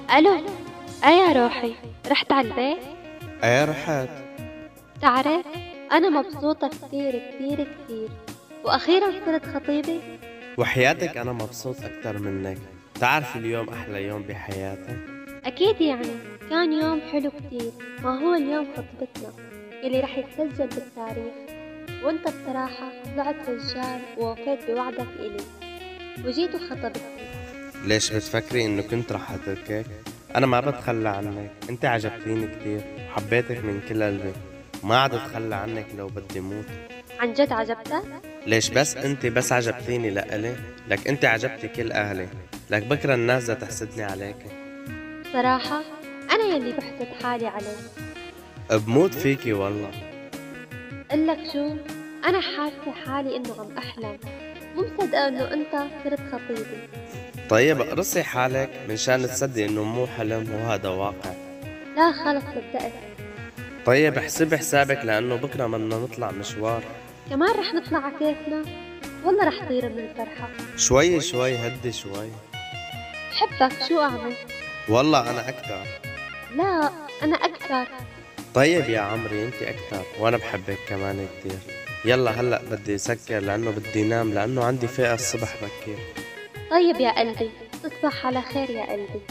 ألو. يا روحي، رحت على البيت؟ ايه رحت. تعرف، أنا مبسوطة كتير كتير كتير، وأخيرا صرت خطيبة. وحياتك انا مبسوط اكتر منك. تعرف اليوم احلى يوم بحياتي. أكيد يعني، كان يوم حلو كتير، ما هو اليوم خطبتنا اللي رح يتسجل بالتاريخ. وانت بصراحة طلعت رجال ووفيت بوعدك إلي وجيت وخطبتني. ليش بتفكري انه كنت رح اتركك؟ انا ما بتخلى عنك، انت عجبتيني كتير وحبيتك من كل قلبي، ما عاد اتخلى عنك لو بدي موت. عن جد عجبتك؟ ليش بس انت بس عجبتيني لإلي؟ لك انت عجبتي كل اهلي، لك بكره الناس بدها تحسدني عليك. بصراحة أنا يلي بحسد حالي عليك. بموت فيكي والله. قلك شو، أنا حاسة حالي إنه عم أحلم، مو مصدقة إنه أنت صرت خطيبي. طيب اقرصي حالك منشان تصدقي انه مو حلم وهذا واقع. لا خلص صدقت. طيب احسبي حسابك لانه بكره بدنا نطلع مشوار. كمان رح نطلع على كيفنا، والله رح طير من الفرحة. شوي شوي هدي شوي. بحبك، شو أعمل؟ والله انا اكتر. لا، أنا أكثر. طيب يا عمري انت اكتر وانا بحبك كمان كتير. يلا هلا بدي سكر لانه بدي نام لانه عندي فئة الصبح بكير. طيب يا قلبي، تصبح على خير يا قلبي.